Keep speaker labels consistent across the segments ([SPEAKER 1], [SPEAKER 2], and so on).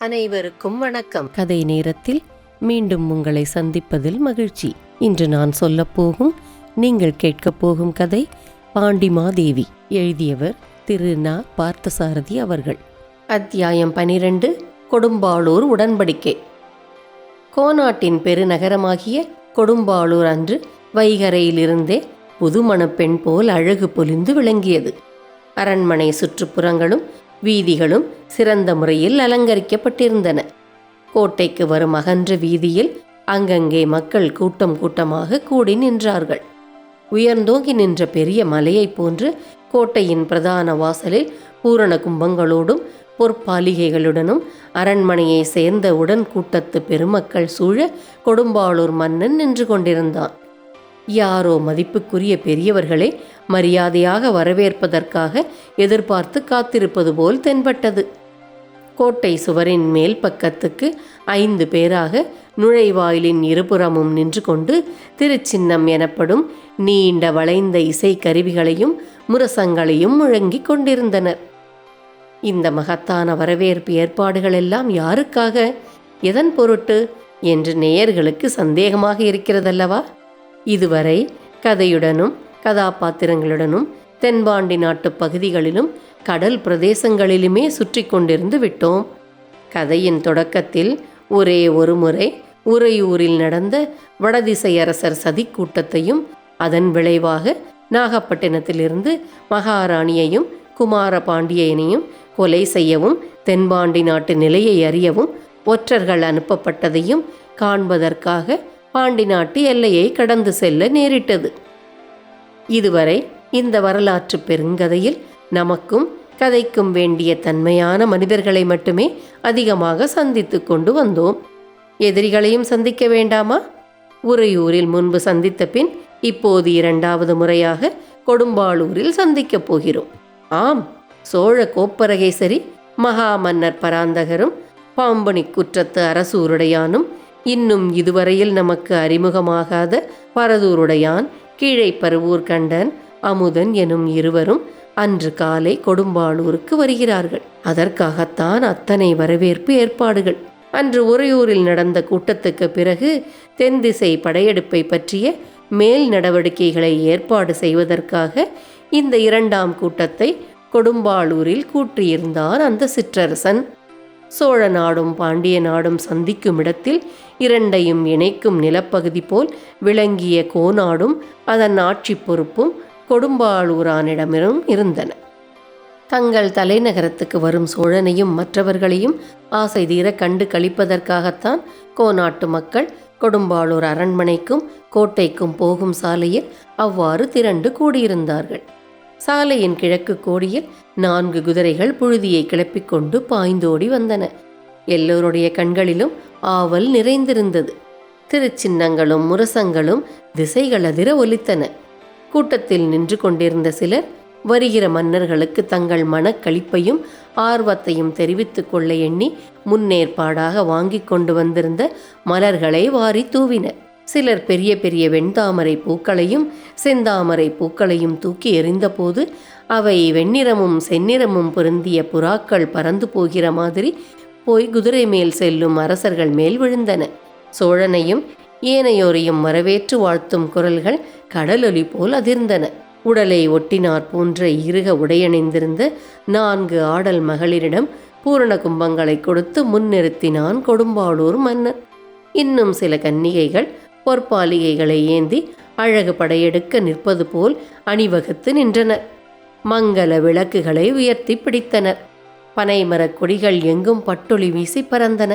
[SPEAKER 1] அனைவருக்கும் வணக்கம். கதை நேரத்தில் மீண்டும் உங்களை சந்திப்பதில் மகிழ்ச்சி. இன்று நான் சொல்லப்போகும் நீங்கள் கேட்கப் போகும் கதை பாண்டிமாதேவி. எழுதியவர் திரு ந. பார்த்தசாரதி அவர்கள். அத்தியாயம் 12. கொடும்பாளூர் உடன்படிக்கை. கோநாட்டின் பெருநகரமாகிய கொடும்பாளூர் அன்று வைகரையிலிருந்தே புதுமணப்பெண் போல் அழகு பொலிந்து விளங்கியது. அரண்மனை சுற்றுப்புறங்களும் வீதிகளும் சிறந்த முறையில் அலங்கரிக்கப்பட்டிருந்தன. கோட்டைக்கு வரும் அகன்ற வீதியில் அங்கங்கே மக்கள் கூட்டம் கூட்டமாக கூடி நின்றார்கள். உயர்ந்தோங்கி நின்ற பெரிய மலையைப் போன்று கோட்டையின் பிரதான வாசலில் பூரண கும்பங்களோடும் பொற்பாலிகைகளுடனும் அரண்மனையை சேர்ந்த உடன் கூட்டத்து பெருமக்கள் சூழ கொடும்பாளூர் மன்னன் நின்று கொண்டிருந்தான். யாரோ மதிப்புக்குரிய பெரியவர்களை மரியாதையாக வரவேற்பதற்காக எதிர்பார்த்து காத்திருப்பது போல் தென்பட்டது. கோட்டை சுவரின் மேல் பக்கத்துக்கு 5 பேராக நுழைவாயிலின் இருபுறமும் நின்று கொண்டு திருச்சின்னம் எனப்படும் நீண்ட வளைந்த இசை கருவிகளையும் முரசங்களையும் முழங்கிக் கொண்டிருந்தனர். இந்த மகத்தான வரவேற்பு ஏற்பாடுகளெல்லாம் யாருக்காக, எதன் பொருட்டு என்று நேயர்களுக்கு சந்தேகமாக இருக்கிறதல்லவா? இதுவரை கதையுடனும் கதாபாத்திரங்களுடனும் தென்பாண்டி நாட்டு பகுதிகளிலும் கடல் பிரதேசங்களிலுமே சுற்றி கொண்டிருந்து விட்டோம். கதையின் தொடக்கத்தில் ஒரே ஒரு முறை உறையூரில் நடந்த வடதிசை அரசர் சதிக்கூட்டத்தையும் அதன் விளைவாக நாகப்பட்டினத்திலிருந்து மகாராணியையும் குமார பாண்டியனையும் கொலை செய்யவும் தென்பாண்டி நாட்டு நிலையை அறியவும் ஒற்றர்கள் அனுப்பப்பட்டதையும் காண்பதற்காக பாண்டி நாட்டு எல்லையை கடந்து செல்ல நேரிட்டது. இதுவரை இந்த வரலாற்று பெருங்கதையில் நமக்கும் கதைக்கும் வேண்டிய தன்மையான மனிதர்களை மட்டுமே அதிகமாக சந்தித்து கொண்டு வந்தோம். எதிரிகளையும் சந்திக்க வேண்டாமா? உறையூரில் முன்பு சந்தித்த பின் இப்போது 2வது முறையாக கொடும்பாளூரில் சந்திக்கப் போகிறோம். ஆம், சோழ கோப்பரகேசரி மகாமன்னர் பராந்தகரும் பாம்பனி குற்றத்து அரசூருடையானும் இன்னும் இதுவரையில் நமக்கு அறிமுகமாகாத பரதூருடையான் கீழை பருவூர் கண்டன் அமுதன் எனும் இருவரும் அன்று காலை கொடும்பாளூருக்கு வருகிறார்கள். அதற்காகத்தான் அத்தனை வரவேற்பு ஏற்பாடுகள். அன்று உறையூரில் நடந்த கூட்டத்துக்கு பிறகு தென் திசை படையெடுப்பை பற்றிய மேல் நடவடிக்கைகளை ஏற்பாடு செய்வதற்காக இந்த 2ஆம் கூட்டத்தை கொடும்பாளூரில் கூட்டியிருந்தான் அந்த சிற்றரசன். சோழ நாடும் பாண்டிய நாடும் சந்திக்கும் இடத்தில் 2ஐயும் இணைக்கும் நிலப்பகுதி போல் விளங்கிய கோநாடும் அதன் ஆட்சி பொறுப்பும் கொடும்பாளூரானிடமிரும் இருந்தன. தங்கள் தலைநகரத்துக்கு வரும் சோழனையும் மற்றவர்களையும் ஆசை தீர கண்டு கழிப்பதற்காகத்தான் கோநாட்டு மக்கள் கொடும்பாளூர் அரண்மனைக்கும் கோட்டைக்கும் போகும் சாலையில் அவ்வாறு திரண்டு கூடியிருந்தார்கள். சாலையின் கிழக்கு கோடியில் 4 குதிரைகள் புழுதியை கிளப்பிக்கொண்டு பாய்ந்தோடி வந்தன. எல்லோருடைய கண்களிலும் ஆவல் நிறைந்திருந்தது. திருச்சின்னங்களும் முரசங்களும் திசைகள் அதிர ஒலித்தன. கூட்டத்தில் நின்று கொண்டிருந்த சிலர் வருகிற மன்னர்களுக்கு தங்கள் மனக்களிப்பையும் ஆர்வத்தையும் தெரிவித்துக் கொள்ள எண்ணி முன்னேற்பாடாக வாங்கி கொண்டு வந்திருந்த மலர்களை வாரி தூவினர். சிலர் பெரிய பெரிய வெண்தாமரை பூக்களையும் செந்தாமரை பூக்களையும் தூக்கி எறிந்தபோது அவை வெண்ணிறமும் செந்நிறமும் பொருந்திய புறாக்கள் பறந்து போகிற மாதிரி போய் குதிரை மேல் செல்லும் அரசர்கள் மேல் விழுந்தன. சோழனையும் ஏனையோரையும் வரவேற்று வாழ்த்தும் குரல்கள் கடலொலி போல் அதிர்ந்தன. உடலை ஒட்டினார் போன்ற இறுக உடையணிந்திருந்த 4 ஆடல் மகளிரிடம் பூரண கும்பங்களை கொடுத்து முன்னிறுத்தினான் கொடும்பாளூர் மன்னன். இன்னும் சில கன்னிகைகள் பொற்பாலிகைகளை ஏந்தி அழகு படையெடுக்க நிற்பது போல் அணிவகுத்து நின்றனர். மங்கள விளக்குகளை உயர்த்தி பிடித்தனர். பனைமரக் கொடிகள் எங்கும் பட்டொளி வீசி பறந்தன.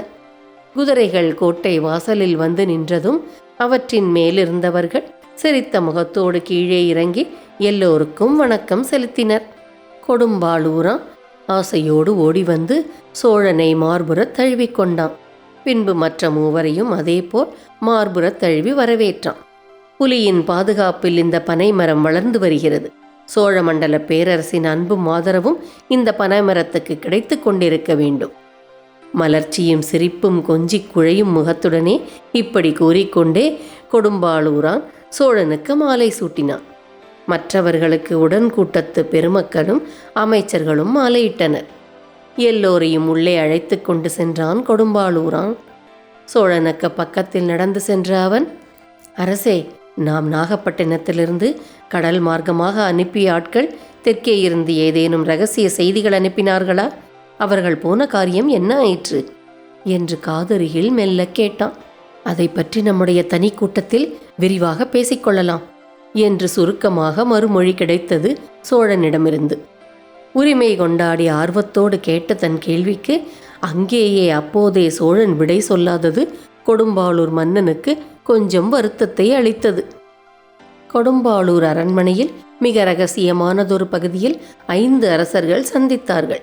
[SPEAKER 1] குதிரைகள் கோட்டை வாசலில் வந்து நின்றதும் அவற்றின் மேலிருந்தவர்கள் சிரித்த முகத்தோடு கீழே இறங்கி எல்லோருக்கும் வணக்கம் செலுத்தினர். கொடும்பாளூரா ஆசையோடு ஓடி வந்து சோழனை மார்புறத் தழுவிக்கொண்டான். பின்பு மற்ற மூவரையும் அதேபோல் மார்புறத் தழுவி வரவேற்றான். புலியின் பாதுகாப்பில் இந்த பனைமரம் வளர்ந்து வருகிறது. சோழ மண்டல பேரரசின் அன்பும் ஆதரவும் இந்த பனைமரத்துக்கு கிடைத்து கொண்டிருக்க வேண்டும். மலர்ச்சியும் சிரிப்பும் கொஞ்சி குழையும் முகத்துடனே இப்படி கூறிக்கொண்டே கொடும்பாளூரான் சோழனுக்கு மாலை சூட்டினான். மற்றவர்களுக்கு உடன் கூட்டத்து பெருமக்களும் அமைச்சர்களும் மாலையிட்டனர். எல்லோரையும் உள்ளே அழைத்து கொண்டு சென்றான் கொடும்பாளூரான். சோழனுக்கு பக்கத்தில் நடந்து சென்ற அவன், அரசே, நாம் நாகப்பட்டினத்திலிருந்து கடல் மார்க்கமாக அனுப்பிய ஆட்கள் தெற்கே இருந்து ஏதேனும் இரகசிய செய்திகள் அனுப்பினார்களா? அவர்கள் போன காரியம் என்ன ஆயிற்று என்று காதருகில் மெல்ல கேட்டான். அதை பற்றி நம்முடைய தனி கூட்டத்தில் விரிவாக பேசிக்கொள்ளலாம் என்று சுருக்கமாக மறுமொழி கிடைத்தது சோழனிடமிருந்து. உரிமை கொண்டாடி ஆர்வத்தோடு கேட்ட தன் கேள்விக்கு அங்கேயே அப்போதே சோழன் விடை சொல்லாதது கொடும்பாளூர் மன்னனுக்கு கொஞ்சம் வருத்தத்தை அளித்தது. கொடும்பாளூர் அரண்மனையில் மிக இரகசியமானதொரு பகுதியில் 5 அரசர்கள் சந்தித்தார்கள்.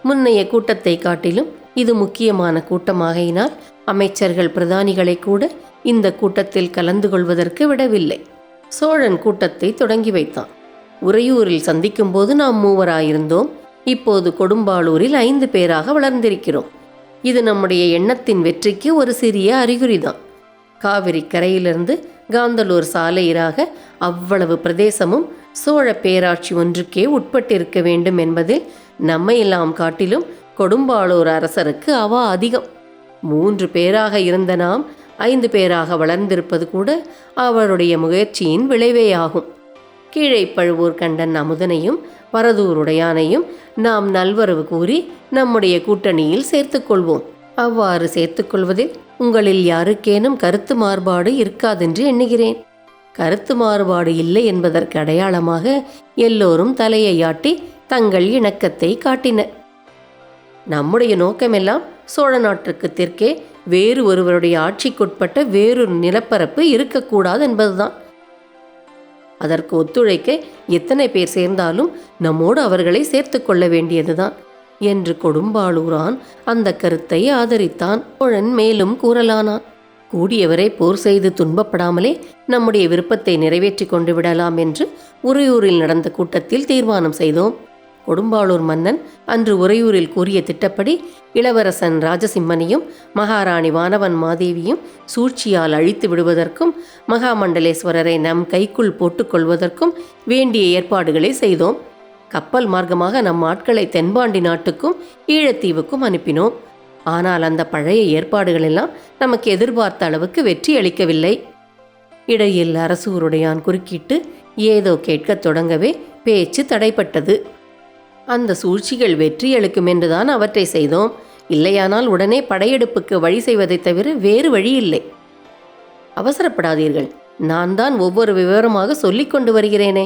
[SPEAKER 1] முன்னைய கூட்டத்தை காட்டிலும் இது முக்கியமான கூட்டமாகையினால் அமைச்சர்கள் பிரதானிகளை கூட இந்த கூட்டத்தில் கலந்து கொள்வதற்கு விடவில்லை. சோழன் கூட்டத்தை தொடங்கி வைத்தான். உறையூரில் சந்திக்கும் போது நாம் 3 இப்போது கொடும்பாளூரில் 5 பேராக வளர்ந்திருக்கிறோம். இது நம்முடைய எண்ணத்தின் வெற்றிக்கு ஒரு சிறிய அறிகுறிதான். காவிரி கரையிலிருந்து காந்தலூர் சாலையிலாக அவ்வளவு பிரதேசமும் சோழ பேராட்சி ஒன்றுக்கே உட்பட்டிருக்க வேண்டும் என்பதில் நம்மையெல்லாம் காட்டிலும் கொடும்பாளூர் அரசருக்கு அவா அதிகம். 3 பேராக இருந்த நாம் 5 பேராக வளர்ந்திருப்பது கூட அவருடைய முயற்சியின் விளைவேயாகும். கீழே பழுவூர் கண்டன் அமுதனையும் வரதூருடையானையும் நாம் நல்வரவு கூறி நம்முடைய கூட்டணியில் சேர்த்துக்கொள்வோம். அவ்வாறு சேர்த்துக்கொள்வதில் உங்களில் யாருக்கேனும் கருத்து மாறுபாடு இருக்காதென்று எண்ணுகிறேன். கருத்து மாறுபாடு இல்லை என்பதற்கு அடையாளமாக எல்லோரும் தலையை ஆட்டி தங்கள் இணக்கத்தை காட்டினர். நம்முடைய நோக்கமெல்லாம் சோழ நாட்டுக்கு தெற்கே வேறு ஒருவருடைய ஆட்சிக்குட்பட்ட வேறொரு நிலப்பரப்பு இருக்கக்கூடாது என்பதுதான். அதற்கு ஒத்துழைக்க எத்தனை பேர் சேர்ந்தாலும் நம்மோடு அவர்களை சேர்த்து கொள்ள வேண்டியதுதான் என்று கொடும்பாளூரான் அந்த கருத்தை ஆதரித்தான். சோழன் மேலும் கூறலானான், கூடியவரை போர் செய்து துன்பப்படாமலே நம்முடைய விருப்பத்தை நிறைவேற்றி கொண்டு விடலாம் என்று உறையூரில் நடந்த கூட்டத்தில் தீர்மானம் செய்தோம். கொடும்பாளூர் மன்னன் அன்று உறையூரில் கூறிய திட்டப்படி இளவரசன் ராஜசிம்மனையும் மகாராணி வானவன் மாதேவியும் சூழ்ச்சியால் அழித்து விடுவதற்கும் மகாமண்டலேஸ்வரரை நம் கைக்குள் போட்டுக்கொள்வதற்கும் வேண்டிய ஏற்பாடுகளை செய்தோம். கப்பல் மார்க்கமாக நம் ஆட்களை தென்பாண்டி நாட்டுக்கும் ஈழத்தீவுக்கும் அனுப்பினோம். ஆனால் அந்த பழைய ஏற்பாடுகள் எல்லாம் நமக்கு எதிர்பார்த்த அளவுக்கு வெற்றி அளிக்கவில்லை. இடையில் அரசூருடையான் குறுக்கிட்டு ஏதோ கேட்கத் தொடங்கவே பேச்சு தடைப்பட்டது. அந்த சூழ்ச்சிகள் வெற்றி அளிக்கும் என்றுதான் அவற்றை செய்தோம். இல்லையானால் உடனே படையெடுப்புக்கு வழி செய்வதை தவிர வேறு வழி இல்லை. அவசரப்படாதீர்கள், நான் தான் ஒவ்வொரு விவரமாக சொல்லிக் கொண்டு வருகிறேனே.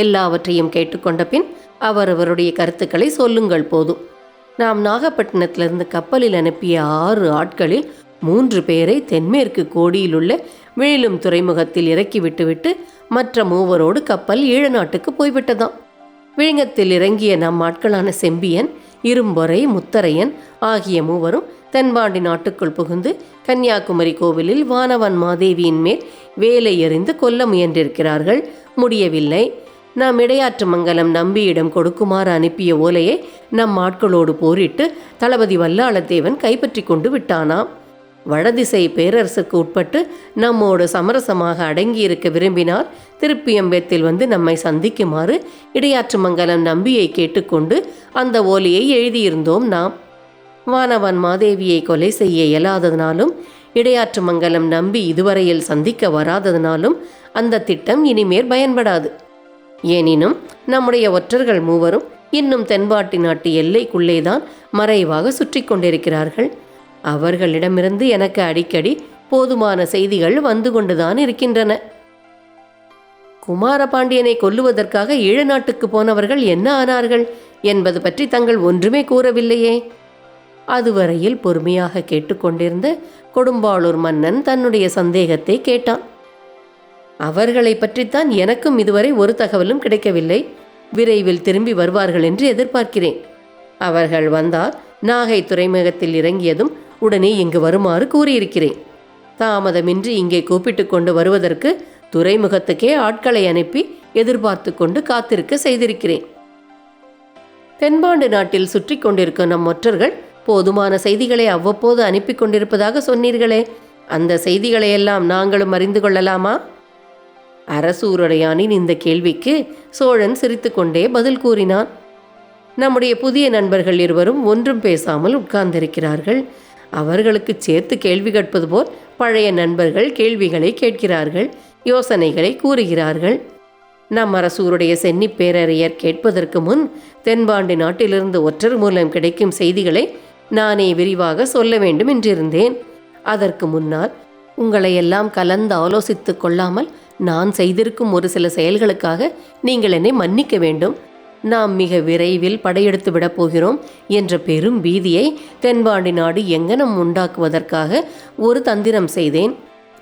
[SPEAKER 1] எல்லாவற்றையும் கேட்டுக்கொண்ட பின் அவரவருடைய கருத்துக்களை சொல்லுங்கள் போதும். நாம் நாகப்பட்டினத்திலிருந்து கப்பலில் அனுப்பிய 6 ஆட்களில் 3 பேரை தென்மேற்கு கோடியில் உள்ள விழிலும் துறைமுகத்தில் இறக்கி விட்டுவிட்டு மற்ற 3 கப்பல் ஈழ நாட்டுக்கு போய்விட்டதாம். விழிங்கத்தில் இறங்கிய நம் ஆட்களான செம்பியன், இரும்பொறை, முத்தரையன் ஆகிய 3 தென்பாண்டி நாட்டுக்குள் புகுந்து கன்னியாகுமரி கோவிலில் வானவன் மாதேவியின் மேல் வேலை எறிந்து கொல்ல முயன்றிருக்கிறார்கள். முடியவில்லை. நாம் இடையாற்று மங்கலம் நம்பியிடம் கொடுக்குமாறு அனுப்பிய ஓலையை நம் ஆட்களோடு போரிட்டு தளபதி வல்லாளத்தேவன் கைப்பற்றி கொண்டு விட்டானாம். வடதிசை பேரரசுக்கு உட்பட்டு நம்மோடு சமரசமாக அடங்கியிருக்க விரும்பினால் திருப்பியம்பேத்தில் வந்து நம்மை சந்திக்குமாறு இடையாற்று மங்கலம் நம்பியை கேட்டுக்கொண்டு அந்த ஓலையை எழுதியிருந்தோம். நாம் வானவன் மாதேவியை கொலை செய்ய இயலாததினாலும் இடையாற்று மங்கலம் நம்பி இதுவரையில் சந்திக்க வராததினாலும் அந்த திட்டம் இனிமேல் பயன்படாது. எனினும் நம்முடைய ஒற்றர்கள் 3 இன்னும் தென்பாட்டி நாட்டு எல்லைக்குள்ளேதான் மறைவாக சுற்றி கொண்டிருக்கிறார்கள். அவர்களிடமிருந்து எனக்கு அடிக்கடி போதுமான செய்திகள் வந்து கொண்டுதான் இருக்கின்றன. குமாரபாண்டியனை கொல்லுவதற்காக ஈழ நாட்டுக்கு போனவர்கள் என்ன ஆனார்கள் என்பது பற்றி தங்கள் ஒன்றுமே கூறவில்லையே. அதுவரையில் பொறுமையாக கேட்டுக்கொண்டிருந்த கொடும்பாளூர் மன்னன் தன்னுடைய சந்தேகத்தை கேட்டான். அவர்களை பற்றித்தான் எனக்கும் இதுவரை ஒரு தகவலும் கிடைக்கவில்லை. விரைவில் திரும்பி வருவார்கள் என்று எதிர்பார்க்கிறேன். அவர்கள் வந்தால் நாகை துறைமுகத்தில் இறங்கியதும் உடனே இங்கு வருமாறு கூறியிருக்கிறேன். தாமதமின்றி இங்கே கூப்பிட்டு கொண்டு வருவதற்கு துறைமுகத்துக்கே ஆட்களை அனுப்பி எதிர்பார்த்து கொண்டு காத்திருக்க செய்திருக்கிறேன். தென்பாண்டு நாட்டில் சுற்றி கொண்டிருக்கும் நம் ஒற்றர்கள் போதுமான செய்திகளை அவ்வப்போது அனுப்பி கொண்டிருப்பதாக சொன்னீர்களே, அந்த செய்திகளையெல்லாம் நாங்களும் அறிந்து கொள்ளலாமா? அரசூருடையானின் இந்த கேள்விக்கு சோழன் சிரித்து கொண்டே பதில் கூறினான். நம்முடைய புதிய நண்பர்கள் இருவரும் ஒன்றும் பேசாமல் உட்கார்ந்திருக்கிறார்கள். அவர்களுக்கு சேர்த்து கேள்வி கேட்பது போல் பழைய நண்பர்கள் கேள்விகளை கேட்கிறார்கள், யோசனைகளை கூறுகிறார்கள். நம் அரசூருடைய சென்னி பேரறியர் கேட்பதற்கு முன் தென்பாண்டி நாட்டிலிருந்து ஒற்றர் மூலம் கிடைக்கும் செய்திகளை நானே விரிவாக சொல்ல வேண்டும் என்றிருந்தேன். அதற்கு முன்னால் உங்களை எல்லாம் கலந்து ஆலோசித்து கொள்ளாமல் நான் செய்திருக்கும் ஒரு சில செயல்களுக்காக நீங்கள் என்னை மன்னிக்க வேண்டும். நாம் மிக விரைவில் படையெடுத்து விடப் போகிறோம் என்ற பெரும் பீதியை தென்பாண்டி நாடு எங்கனம் உண்டாக்குவதற்காக ஒரு தந்திரம் செய்தேன்.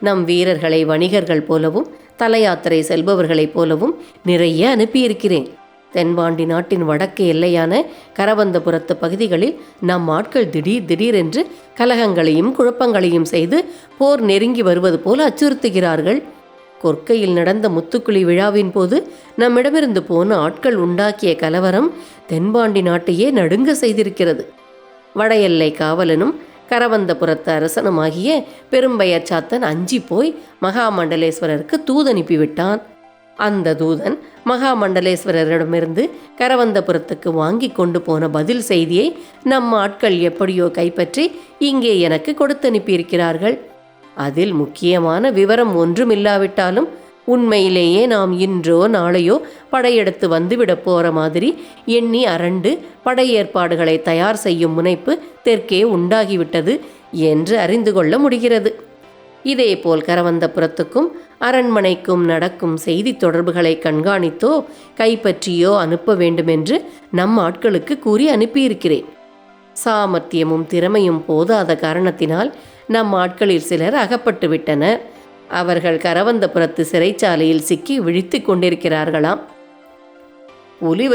[SPEAKER 1] நம் வீரர்களை வணிகர்கள் போலவும் தல யாத்திரை செல்பவர்களைப் போலவும் நிறைய அனுப்பியிருக்கிறேன். தென்பாண்டி நாட்டின் வடக்கு எல்லையான கரவந்தபுரத்து பகுதிகளில் நம் ஆட்கள் திடீரென்று கலகங்களையும் குழப்பங்களையும் செய்து போர் நெருங்கி வருவது போல அச்சுறுத்துகிறார்கள். கொற்கையில் நடந்த முத்துக்குளி விழாவின் போது நம்மிடமிருந்து போன ஆட்கள் உண்டாக்கிய கலவரம் தென்பாண்டி நாட்டையே நடுங்க செய்திருக்கிறது. வட எல்லை காவலனும் கரவந்தபுரத்து அரசனுமாகிய பெரும்பெயர் சாத்தன் அஞ்சி போய் மகாமண்டலேஸ்வரருக்கு தூதனுப்பிவிட்டான். அந்த தூதன் மகாமண்டலேஸ்வரரிடமிருந்து கரவந்தபுரத்துக்கு வாங்கி கொண்டு போன பதில் செய்தியை நம் ஆட்கள் எப்படியோ கைப்பற்றி இங்கே எனக்கு கொடுத்தனுப்பியிருக்கிறார்கள். அதில் முக்கியமான விவரம் ஒன்றுமில்லாவிட்டாலும் உண்மையிலேயே நாம் இன்றோ நாளையோ படையெடுத்து வந்துவிடப் போகிற மாதிரி எண்ணி அரண்டு படையேற்பாடுகளை தயார் செய்யும் முனைப்பு தெற்கே உண்டாகிவிட்டது என்று அறிந்து கொள்ள முடிகிறது. இதேபோல் கரவந்தபுரத்துக்கும் அரண்மனைக்கும் நடக்கும் செய்தி தொடர்புகளை கண்காணித்தோ கைப்பற்றியோ அனுப்ப வேண்டுமென்று நம் ஆட்களுக்கு கூறி அனுப்பியிருக்கிறேன். சாமர்த்தியமும் திறமையும் போதாத காரணத்தினால் நம் ஆட்களில் சிலர் அகப்பட்டு விட்டனர். அவர்கள் கரவந்தபுரத்து சிறைச்சாலையில் சிக்கி விழித்து கொண்டிருக்கிறார்களாம். புலி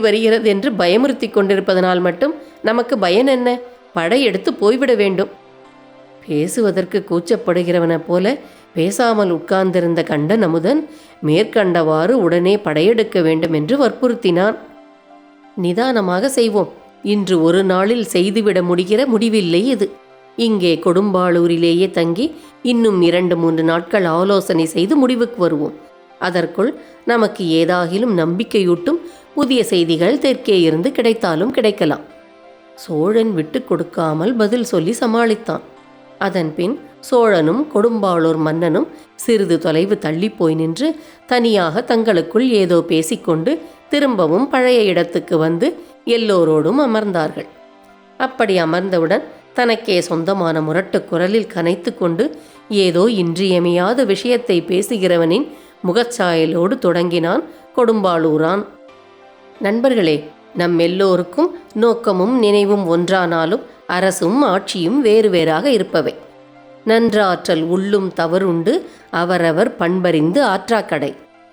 [SPEAKER 1] வருகிறது என்று பயமுறுத்தி கொண்டிருப்பதனால் மட்டும் நமக்கு பயன் என்ன? படையெடுத்து போய்விட வேண்டும். பேசுவதற்கு கூச்சப்படுகிறவன போல பேசாமல் உட்கார்ந்திருந்த கண்டன் அமுதன் மேற்கண்டவாறு உடனே படையெடுக்க வேண்டும் என்று வற்புறுத்தினான். நிதானமாக செய்வோம். இன்று ஒரு நாளில் செய்துவிட முடிகிற முடிவில்லை இது. இங்கே கொடும்பாளூரிலேயே தங்கி இன்னும் 2-3 நாட்கள் ஆலோசனை செய்து முடிவுக்கு வருவோம். அதற்குள் நமக்கு ஏதாகிலும் நம்பிக்கையூட்டும் புதிய செய்திகள் தெற்கே இருந்து கிடைத்தாலும் கிடைக்கலாம். சோழன் விட்டு கொடுக்காமல் பதில் சொல்லி சமாளித்தான். அதன்பின் சோழனும் கொடும்பாளூர் மன்னனும் சிறிது தொலைவு தள்ளிப்போய் நின்று தனியாக தங்களுக்குள் ஏதோ பேசிக்கொண்டு திரும்பவும் பழைய இடத்துக்கு வந்து எல்லோரோடும் அமர்ந்தார்கள். அப்படி அமர்ந்தவுடன் தனக்கே சொந்தமான முரட்டு குரலில் கனைத்து கொண்டு ஏதோ இன்றியமையாத விஷயத்தை பேசுகிறவனின் முகச்சாயலோடு தொடங்கினான் கொடும்பாளூரான். நண்பர்களே, நம் எல்லோருக்கும் நோக்கமும் நினைவும் ஒன்றானாலும் அரசும் ஆட்சியும் வேறு வேறாக இருப்பவை. நன்றாற்றல் உள்ளும் தவறுண்டு அவரவர் பண்பறிந்து ஆற்றாக்கடை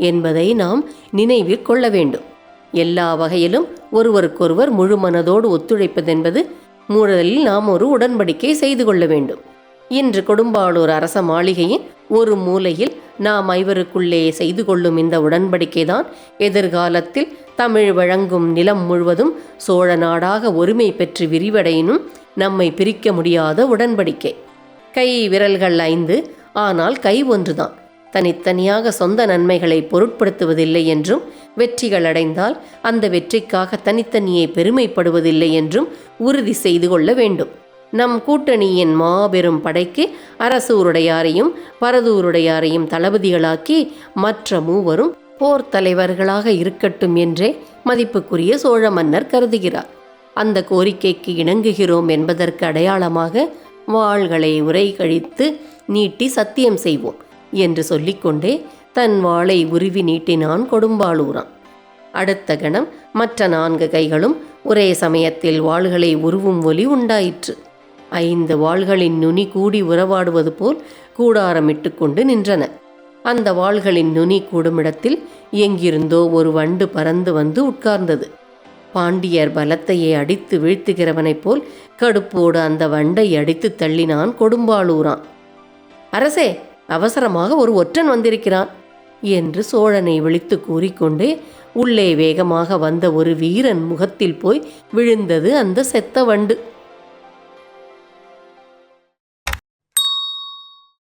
[SPEAKER 1] என்பதை நாம் நினைவில் கொள்ள வேண்டும். எல்லா வகையிலும் ஒருவருக்கொருவர் முழு மனதோடு ஒத்துழைப்பதென்பது முதலில் நாம் ஒரு உடன்படிக்கை செய்து கொள்ள வேண்டும். இன்று கொடும்பாளூர் அரச மாளிகையின் ஒரு மூலையில் நாம் ஐவருக்குள்ளே செய்து கொள்ளும் இந்த உடன்படிக்கைதான் எதிர்காலத்தில் தமிழ் வழங்கும் நிலம் முழுவதும் சோழ நாடாக ஒருமை பெற்று விரிவடையினும் நம்மை பிரிக்க முடியாத உடன்படிக்கை. கை விரல்கள் 5, ஆனால் கை ஒன்றுதான். தனித்தனியாக சொந்த நன்மைகளை பொருட்படுத்துவதில்லை என்றும் வெற்றிகள் அடைந்தால் அந்த வெற்றிக்காக தனித்தனியே பெருமைப்படுவதில்லை என்றும் உறுதி செய்து கொள்ள வேண்டும். நம் கூட்டணியின் மாபெரும் படைக்கு அரசூருடையாரையும் பரதூருடையாரையும் தளபதிகளாக்கி மற்ற மூவரும் போர் தலைவர்களாக இருக்கட்டும் என்றே மதிப்புக்குரிய சோழ மன்னர் கருதுகிறார். அந்த கோரிக்கைக்கு இணங்குகிறோம் என்பதற்கு அடையாளமாக வாள்களை உரை கழித்து நீட்டி சத்தியம் செய்வோம் என்று சொல்லிக்கொண்டே தன் வாளை உருவி நீட்டினான் கொடும்பாளூரான். அடுத்த கணம் மற்ற 4 கைகளும் ஒரே சமயத்தில் வாள்களை உருவும் ஒலி உண்டாயிற்று. 5 வாள்களின் நுனி கூடி உறவாடுவது போல் கூடாரமிட்டு கொண்டு நின்றன. அந்த வாள்களின் நுனி கூடுமிடத்தில் எங்கிருந்தோ ஒரு வண்டு பறந்து வந்து உட்கார்ந்தது. பாண்டியர் பலத்தையே அடித்து வீழ்த்துகிறவனைப் போல் கடுப்போடு அந்த வண்டை அடித்து தள்ளினான் கொடும்பாளூரான். அரசே, அவசரமாக ஒரு ஒற்றன் வந்திருக்கிறான் என்று சோழனை விழித்து கூறிக்கொண்டே உள்ளே வேகமாக வந்த ஒரு வீரன் முகத்தில் போய் விழுந்தது அந்த செத்த வண்டு.